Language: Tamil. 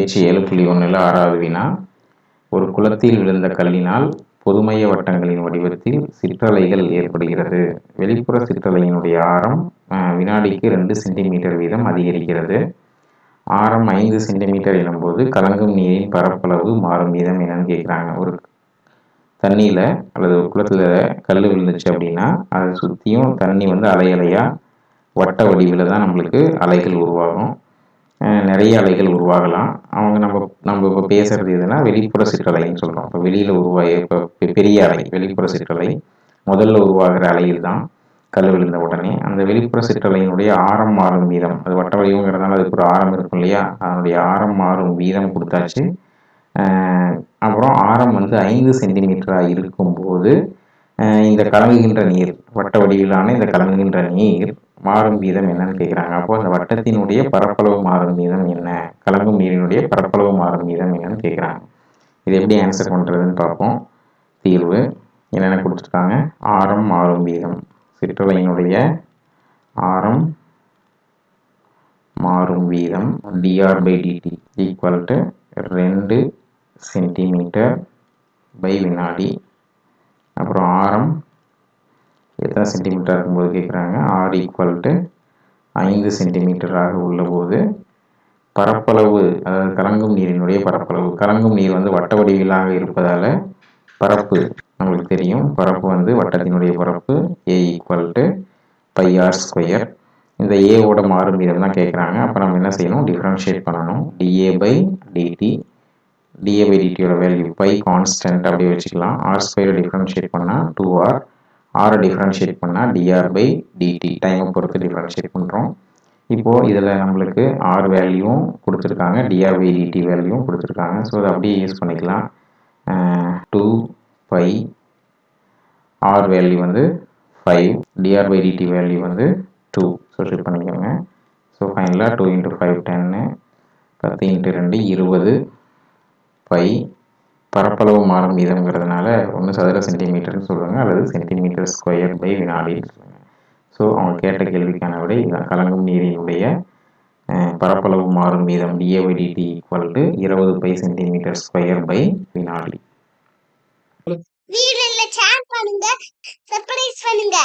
பயிற்சி 7.1ல் 6வது வினா. ஒரு குளத்தில் விழுந்த கல்லினால் பொதுமைய வட்டங்களின் வடிவத்தில் சிற்றலைகள் ஏற்படுகிறது. வெளிப்புற சிற்றலையினுடைய ஆரம் வினாடிக்கு 2 சென்டிமீட்டர் வீதம் அதிகரிக்கிறது. ஆரம் 5 சென்டிமீட்டர் எனும்போது கலங்கும் நீரின் பரப்பளவு மாறும் வீதம் என்னன்னு கேட்குறாங்க. ஒரு தண்ணியில் அல்லது ஒரு குளத்தில் கல் விழுந்துச்சு அப்படின்னா அதை சுற்றியும் தண்ணி அலை அலையாக வட்ட வடிவில் தான் நம்மளுக்கு அலைகள் உருவாகும். நிறைய அலைகள் உருவாகலாம். நம்ம இப்போ பேசுகிறது எதுனா வெளிப்புற சிற்றலைன்னு சொல்கிறோம். இப்போ வெளியில் இப்போ பெரிய அலை வெளிப்புற சிற்றலை முதல்ல உருவாகிற அலையில் தான் கல் விழுந்த உடனே அந்த வெளிப்புற சிற்றலையினுடைய ஆரம் மாறும் வீதம், அது வட்ட வடிவங்கிறதுனால அதுக்கு ஒரு ஆரம் இருக்கும் இல்லையா, அதனுடைய ஆரம் மாறும் வீதம் கொடுத்தாச்சு. அப்புறம் ஆரம் 5 சென்டிமீட்டராக இருக்கும்போது இந்த கலங்குகின்ற நீர், வட்ட வடிவிலான இந்த கலங்குகின்ற நீர் மாறும் வீதம் என்னன்னு கேட்குறாங்க. அப்போ அந்த வட்டத்தினுடைய பரப்பளவு மாறும் வீதம் என்ன, கலங்கும் நீரினுடைய பரப்பளவு மாறும் வீதம் என்னன்னு கேட்குறாங்க. இது எப்படி ஆன்சர் பண்ணுறதுன்னு பார்ப்போம். தீர்வு என்னென்ன கொடுத்துருக்காங்க. ஆரம் மாறும் வீதம், சிற்றலையினுடைய ஆரம் மாறும் வீதம் dr/dt equal to 2 centimetre by வினாடி. அப்புறம் ஆரம் எத்தனை சென்டிமீட்டர் இருக்கும்போது கேட்குறாங்க. ஆர் ஈக்குவல் டு 5 சென்டிமீட்டராக உள்ளபோது பரப்பளவு, அதாவது கலங்கும் நீரினுடைய பரப்பளவு, கலங்கும் நீர் வட்ட வடிவிலாக இருப்பதால் பரப்பு நம்மளுக்கு தெரியும். பரப்பு வட்டத்தினுடைய பரப்பு ஏ ஈக்குவல் டு πr². இந்த ஏவோட மாறும் வீதம் தான் கேட்குறாங்க. அப்போ நம்ம என்ன செய்யணும், டிஃப்ரென்ஷியேட் பண்ணணும். dA/dt, dA/dtயோட வேல்யூ பை கான்ஸ்டன்ட் அப்படியே வச்சுக்கலாம். r² டிஃப்ரென்ஷியேட் பண்ணால் 2r, ஆரை டிஃப்ரென்ஷியேட் பண்ணால் dr/dt, டைமை பொறுத்து டிஃப்ரென்ஷியேட் பண்ணுறோம். இப்போது இதில் நம்மளுக்கு ஆர் வேல்யூவும் கொடுத்துருக்காங்க, dr/dt வேல்யூவும் கொடுத்துருக்காங்க. ஸோ அதை அப்படியே யூஸ் பண்ணிக்கலாம். 2π, r value 5, dr/dt value 2. So shift பண்ணிக்கோங்க. ஸோ ஃபைனலாக 2 × 5 10, 10 × 2 20 பை. பரப்பளவு மாறும் வீதம்ங்கிறதுனால ஒன்று சதுர சென்டிமீட்டர்னு சொல்லுவாங்க, அல்லது சென்டிமீட்டர்² பை வினாடின்னு சொல்லுவாங்க. ஸோ அவங்க கேட்ட கேள்விக்கான விடை இதான். கலங்கும் நீரினுடைய பரப்பளவு மாறும் வீதம் dA/dt equal to 20 pi centimetre by வினாடி. வீடியோல ஷேர் பண்ணுங்க, சப்ஸ்கிரைப் பண்ணுங்க.